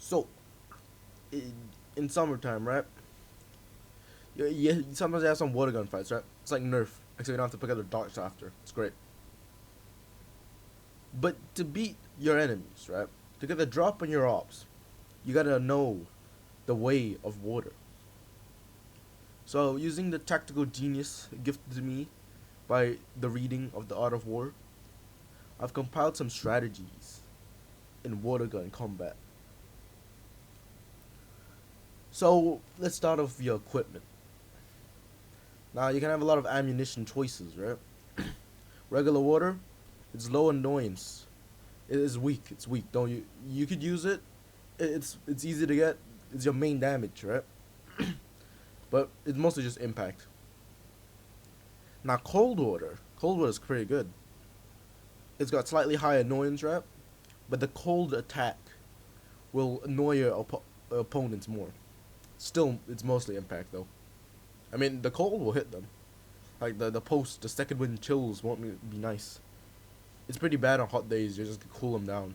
So, in, in summertime, right? You sometimes you have some water gun fights, right? It's like Nerf, except you don't have to pick up the darts after. It's great. But to beat your enemies, right? To get the drop on your ops, you gotta know the way of water. So, using the tactical genius gifted to me by the reading of The Art of War, I've compiled some strategies in water gun combat. So, let's start off with your equipment. Now, you can have a lot of ammunition choices, right? Regular water, it's low annoyance. It is weak. It's weak. Don't you? You could use it. It's easy to get. It's your main damage, right? But it's mostly just impact. Now, cold water. Cold water is pretty good. It's got slightly high annoyance, right? But the cold attack will annoy your opponents more. Still, it's mostly impact though. I mean, the cold will hit them. Like the second wind chills won't be nice. It's pretty bad on hot days. You just cool them down.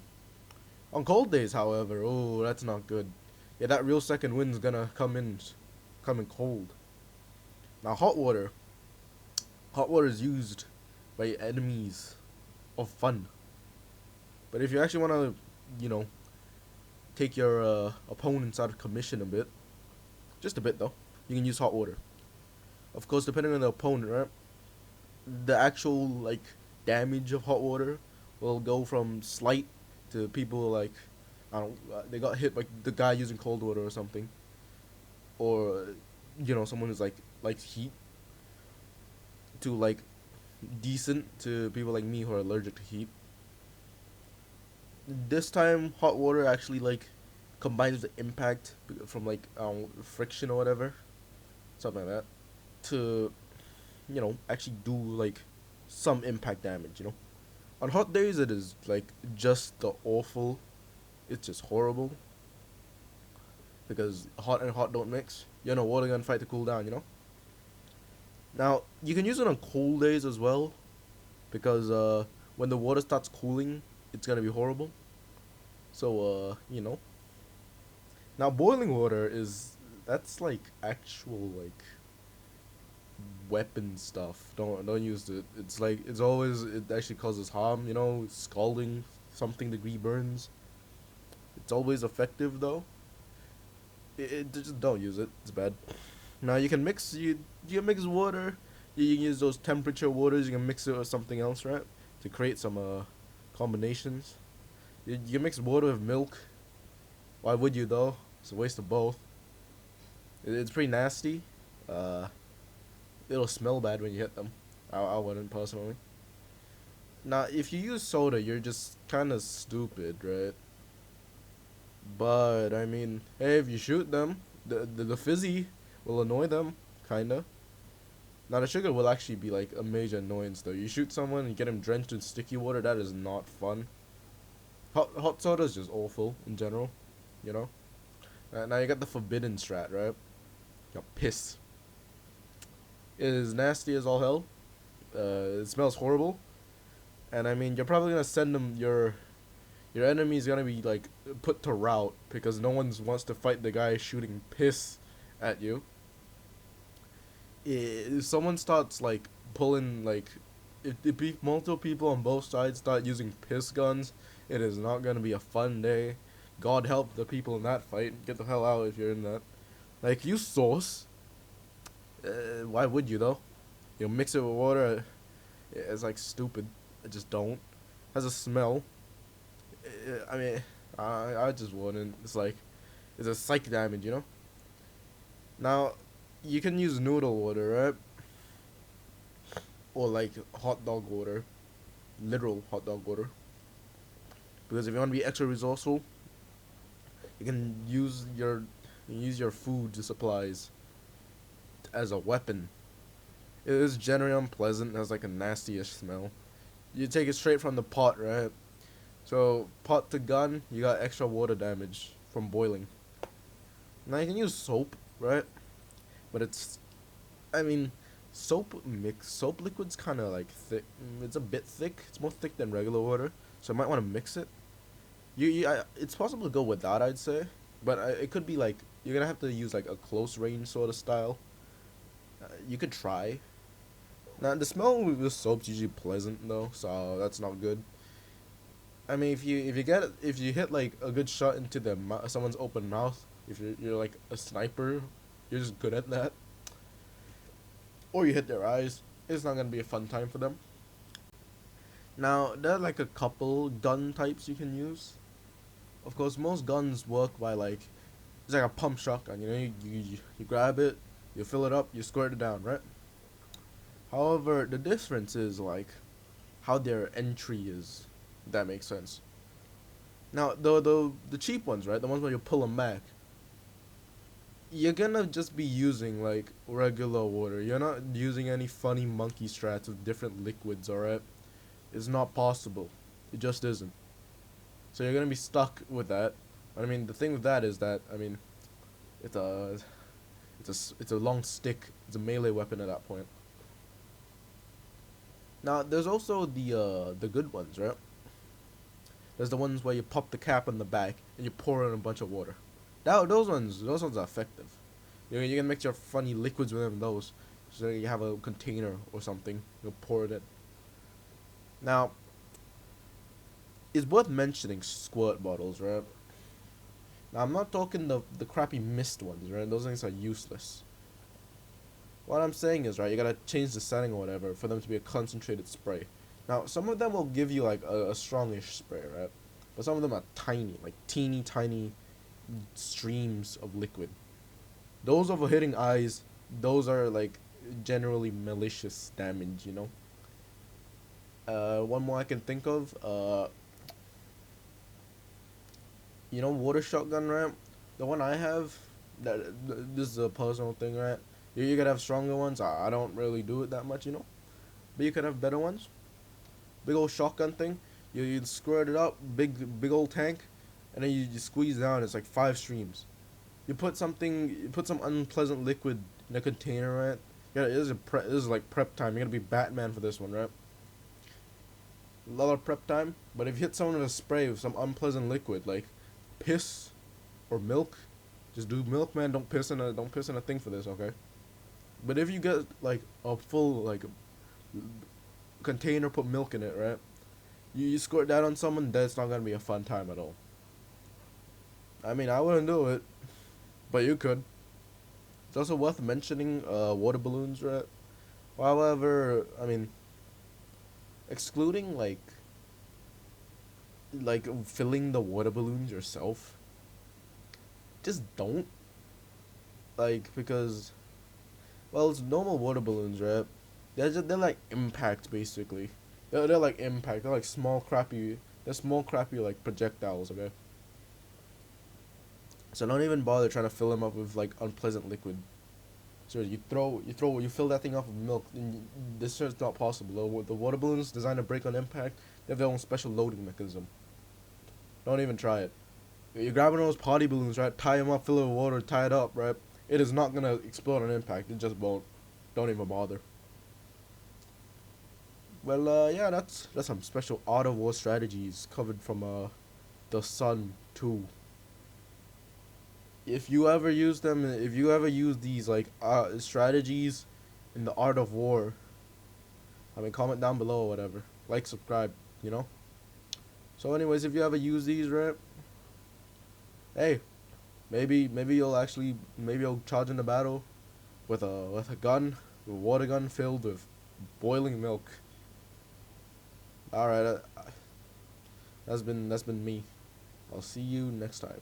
On cold days, however, oh, that's not good. Yeah, that real second wind's gonna come in cold. Now, hot water. Hot water is used by enemies of fun. But if you actually want to, you know, take your opponents out of commission a bit, just a bit though, you can use hot water. Of course, depending on the opponent, right? The actual like damage of hot water will go from slight to people like I don't they got hit by the guy using cold water or something, or someone who's like heat to like decent to people like me who are allergic to heat. This time, hot water actually like combines the impact from like friction or whatever, something like that, to actually do like some impact damage. On hot days, it is like just the awful. It's just horrible because hot and hot don't mix. Water gun fight to cool down. Now you can use it on cold days as well, because when the water starts cooling, it's gonna be horrible. So now boiling water is that's like actual like weapon stuff. Don't use it. It's like it actually causes harm. Scalding, something degree burns. It's always effective though. It just don't use it. It's bad. Now you can mix water. You can use those temperature waters. You can mix it with something else, right? To create some combinations. You can mix water with milk. Why would you though? It's a waste of both. It's pretty nasty. Uh, it'll smell bad when you hit them. I wouldn't personally. Now, if you use soda, you're just kind of stupid, right? But I mean, hey, if you shoot them, the fizzy will annoy them, kinda. Now the sugar will actually be like a major annoyance though. You shoot someone and get them drenched in sticky water. That is not fun. Hot soda is just awful in general, you know. Now you got the forbidden strat, right? You got piss. It is nasty as all hell. It smells horrible, and I mean you're probably gonna send them your enemy is gonna be like put to rout because no one wants to fight the guy shooting piss at you. If someone starts like pulling like if multiple people on both sides start using piss guns, it is not gonna be a fun day. God help the people in that fight. Get the hell out if you're in that. Like use sauce. Why would you though? Mix it with water. It's like stupid. I just don't. Has a smell. I mean, I just wouldn't. It's a psych damage. Now, you can use noodle water, right? Or like hot dog water, literal hot dog water. Because if you want to be extra resourceful, you can use your food supplies as a weapon. It is generally unpleasant. It has like a nasty-ish smell. You take it straight from the pot, right? So pot to gun, you got extra water damage from boiling. Now you can use soap, right? But I mean, soap liquid's kind of like thick. It's a bit thick. It's more thick than regular water, so I might want to mix it. It's possible to go without, I'd say, But it could be like you're gonna have to use like a close range sort of style. You could try. Now the smell with soap's usually pleasant though, so that's not good. I mean, if you hit like a good shot into someone's open mouth, if you're like a sniper, you're just good at that. Or you hit their eyes, it's not gonna be a fun time for them. Now there are like a couple gun types you can use. Of course, most guns work by like it's like a pump shotgun. You know, you grab it, you fill it up, you squirt it down, right? However, the difference is like how their entry is. If that makes sense. Now, the cheap ones, right? The ones where you pull them back. You're gonna just be using like regular water. You're not using any funny monkey strats with different liquids, alright? It's not possible. It just isn't. So you're gonna be stuck with that. I mean, the thing with that is that it's a it's a long stick. It's a melee weapon at that point. Now, there's also the good ones, right? There's the ones where you pop the cap on the back and you pour in a bunch of water. Those ones are effective. You can mix your funny liquids with them. Those, so you have a container or something. You pour it in. Now, it's worth mentioning squirt bottles, right? Now, I'm not talking the crappy mist ones, right? Those things are useless. What I'm saying is, right, you gotta change the setting or whatever for them to be a concentrated spray. Now, some of them will give you like a strongish spray, right? But some of them are tiny, like teeny tiny streams of liquid. Those of hitting eyes, those are like generally malicious damage, you know. One more I can think of. You know, water shotgun, right? The one I have, this is a personal thing, right? You could have stronger ones. I don't really do it that much, you know. But you could have better ones. Big old shotgun thing. You squirt it up, big old tank, and then you squeeze down. It's like 5 streams. You put some unpleasant liquid in a container, right? Yeah, this is like prep time. You're gonna be Batman for this one, right? A lot of prep time. But if you hit someone with a spray with some unpleasant liquid, like piss or milk, just do milk, man. Don't piss in a thing for this, okay? But if you get like a full like container, put milk in it, right? You squirt that on someone, that's not gonna be a fun time at all. I mean, I wouldn't do it, but you could. It's also worth mentioning water balloons, right? However, I mean, excluding like filling the water balloons yourself, just don't because well, it's normal water balloons, right? They're like impact basically. They're like impact. They're like small crappy like projectiles. Okay. So don't even bother trying to fill them up with like unpleasant liquid. So you fill that thing up with milk. And this is not possible. The water balloons designed to break on impact. They have their own special loading mechanism. Don't even try it. You're grabbing those party balloons, right? Tie them up, fill it with water, tie it up, right? It is not gonna explode on impact. It just won't. Don't even bother. Well, yeah, that's some special Art of War strategies covered from the Sun 2. If you ever use these like strategies in the Art of War, I mean, comment down below or whatever. Like, subscribe, you know. So, anyways, if you ever use these, right? Hey, maybe you'll charge in the battle with a gun, a water gun filled with boiling milk. All right, that's been me. I'll see you next time.